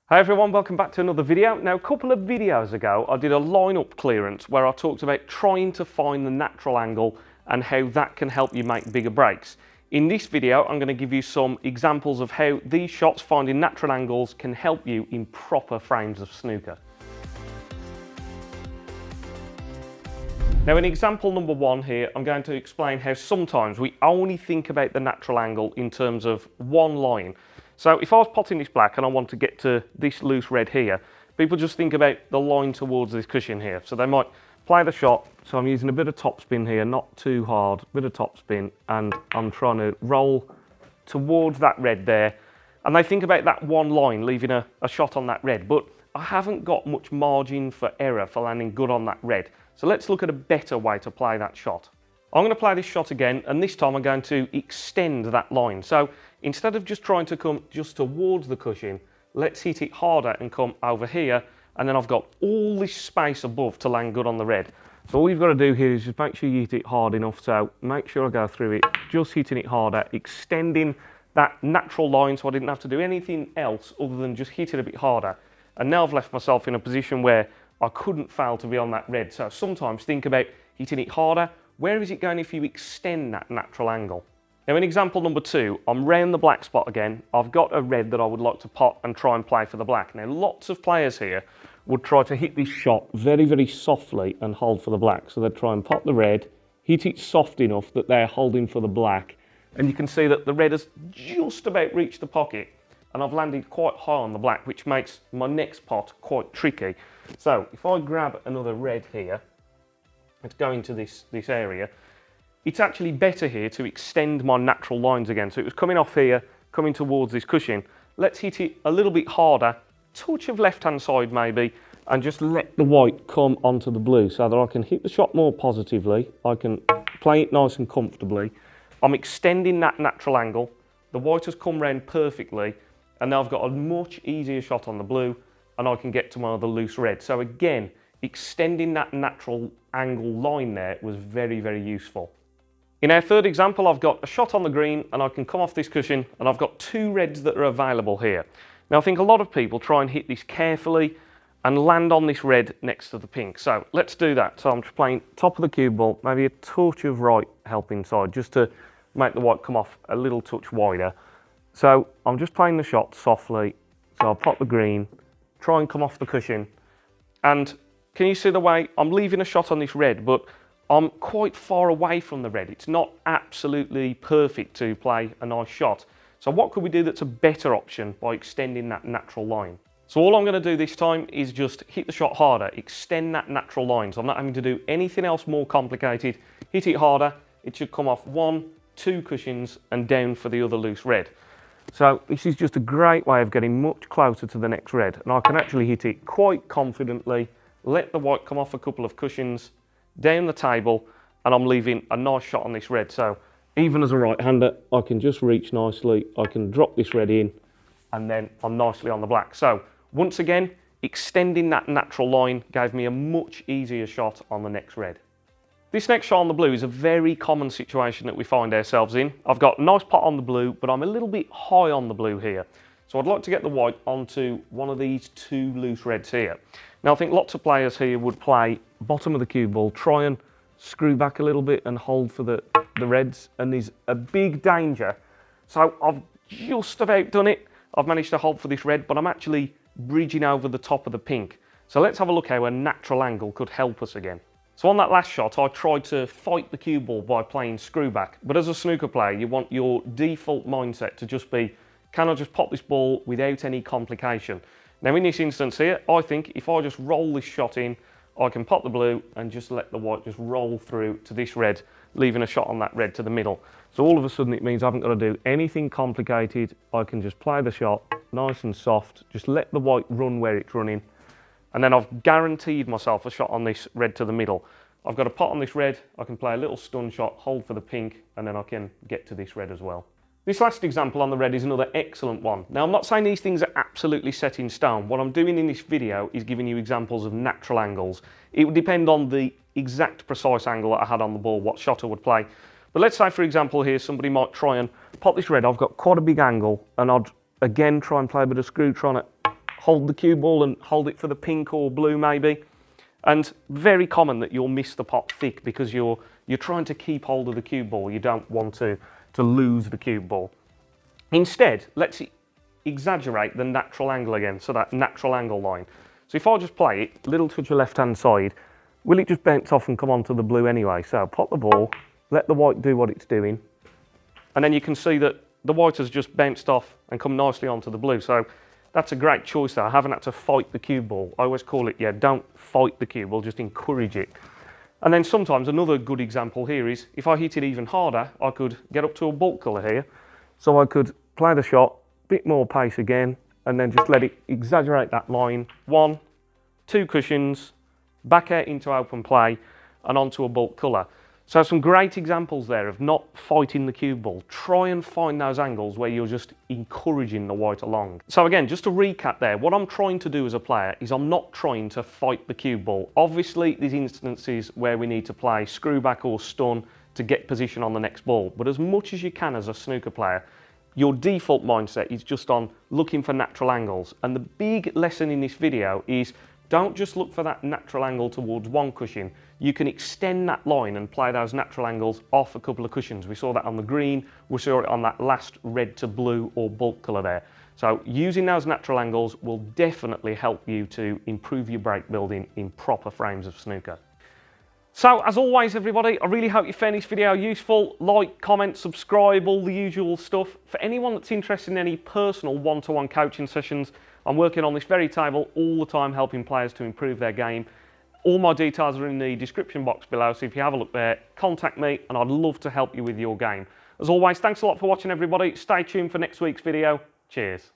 Hi everyone, welcome back to another video. Now, a couple of videos ago, I did a lineup clearance where I talked about trying to find the natural angle and how that can help you make bigger breaks. In this video, I'm going to give you some examples of how these shots, finding natural angles, can help you in proper frames of snooker. Now, in example number one here, I'm going to explain how sometimes we only think about the natural angle in terms of one line. So if I was potting this black and I want to get to this loose red here, people just think about the line towards this cushion here. So they might play the shot. So I'm using a bit of topspin here, not too hard, a bit of topspin, and I'm trying to roll towards that red there. And they think about that one line, leaving a shot on that red. But I haven't got much margin for error for landing good on that red. So let's look at a better way to play that shot. I'm going to play this shot again, and this time I'm going to extend that line. So instead of just trying to come just towards the cushion, let's hit it harder and come over here, and then I've got all this space above to land good on the red. So all you've got to do here is just make sure you hit it hard enough. So make sure I go through it, just hitting it harder, extending that natural line so I didn't have to do anything else other than just hit it a bit harder. And now I've left myself in a position where I couldn't fail to be on that red. So sometimes think about hitting it harder. Where is it going if you extend that natural angle? Now in example number two, I'm round the black spot again. I've got a red that I would like to pot and try and play for the black. Now lots of players here would try to hit this shot very, very softly and hold for the black. So they'd try and pot the red, hit it soft enough that they're holding for the black. And you can see that the red has just about reached the pocket, and I've landed quite high on the black, which makes my next pot quite tricky. So if I grab another red here, it's going to this area, it's actually better here to extend my natural lines again. So it was coming off here, coming towards this cushion. Let's hit it a little bit harder, touch of left-hand side maybe, and just let the white come onto the blue so that I can hit the shot more positively. I can play it nice and comfortably. I'm extending that natural angle. The white has come round perfectly, and now I've got a much easier shot on the blue, and I can get to my other loose red. So again, extending that natural angle line there was very, very useful. In our third example, I've got a shot on the green and I can come off this cushion, and I've got two reds that are available here. Now I think a lot of people try and hit this carefully and land on this red next to the pink. So let's do that. So I'm just playing top of the cue ball, maybe a touch of right helping side just to make the white come off a little touch wider. So I'm just playing the shot softly. So I'll pop the green, try and come off the cushion, and can you see the way I'm leaving a shot on this red, but I'm quite far away from the red. It's not absolutely perfect to play a nice shot. So what could we do that's a better option by extending that natural line? So all I'm going to do this time is just hit the shot harder, extend that natural line. So I'm not having to do anything else more complicated. Hit it harder, it should come off 1, 2 cushions and down for the other loose red. So this is just a great way of getting much closer to the next red, and I can actually hit it quite confidently, let the white come off a couple of cushions, down the table, and I'm leaving a nice shot on this red. So even as a right-hander, I can just reach nicely, I can drop this red in, and then I'm nicely on the black. So once again, extending that natural line gave me a much easier shot on the next red. This next shot on the blue is a very common situation that we find ourselves in. I've got a nice pot on the blue, but I'm a little bit high on the blue here. So I'd like to get the white onto one of these two loose reds here. Now I think lots of players here would play bottom of the cue ball, try and screw back a little bit and hold for the reds, and there's a big danger. So I've just about done it. I've managed to hold for this red, but I'm actually bridging over the top of the pink. So let's have a look how a natural angle could help us again. So on that last shot, I tried to fight the cue ball by playing screw back. But as a snooker player, you want your default mindset to just be, can I just pop this ball without any complication? Now in this instance here, I think if I just roll this shot in, I can pop the blue and just let the white just roll through to this red, leaving a shot on that red to the middle. So all of a sudden it means I haven't got to do anything complicated. I can just play the shot nice and soft, just let the white run where it's running, and then I've guaranteed myself a shot on this red to the middle. I've got a pot on this red, I can play a little stun shot, hold for the pink, and then I can get to this red as well. This last example on the red is another excellent one. Now I'm not saying these things are absolutely set in stone. What I'm doing in this video is giving you examples of natural angles. It would depend on the exact precise angle that I had on the ball, what shot I would play. But let's say for example here, somebody might try and pop this red. I've got quite a big angle, and I'd again try and play a bit of screw, trying to hold the cue ball and hold it for the pink or blue maybe. And very common that you'll miss the pot thick because you're trying to keep hold of the cue ball. You don't want to lose the cue ball. Instead, let's exaggerate the natural angle again, so that natural angle line. So if I just play it, little touch of left-hand side, will it just bounce off and come onto the blue anyway? So pop the ball, let the white do what it's doing, and then you can see that the white has just bounced off and come nicely onto the blue. So that's a great choice there. I haven't had to fight the cue ball. I always call it, yeah, don't fight the cue ball, just encourage it. And then sometimes another good example here is if I hit it even harder, I could get up to a Baulk colour here. So I could play the shot, bit more pace again, and then just let it exaggerate that line. 1, 2 cushions, back out into open play and onto a Baulk colour. So some great examples there of not fighting the cue ball. Try and find those angles where you're just encouraging the white along. So again, just to recap there, what I'm trying to do as a player is I'm not trying to fight the cue ball. Obviously, there's instances where we need to play screw back or stun to get position on the next ball. But as much as you can as a snooker player, your default mindset is just on looking for natural angles. And the big lesson in this video is don't just look for that natural angle towards one cushion. You can extend that line and play those natural angles off a couple of cushions. We saw that on the green, we saw it on that last red to blue or Baulk colour there. So using those natural angles will definitely help you to improve your break building in proper frames of snooker. So as always everybody, I really hope you found this video useful. Like, comment, subscribe, all the usual stuff. For anyone that's interested in any personal one-to-one coaching sessions, I'm working on this very table all the time helping players to improve their game. All my details are in the description box below, so if you have a look there, contact me and I'd love to help you with your game. As always, thanks a lot for watching everybody. Stay tuned for next week's video. Cheers.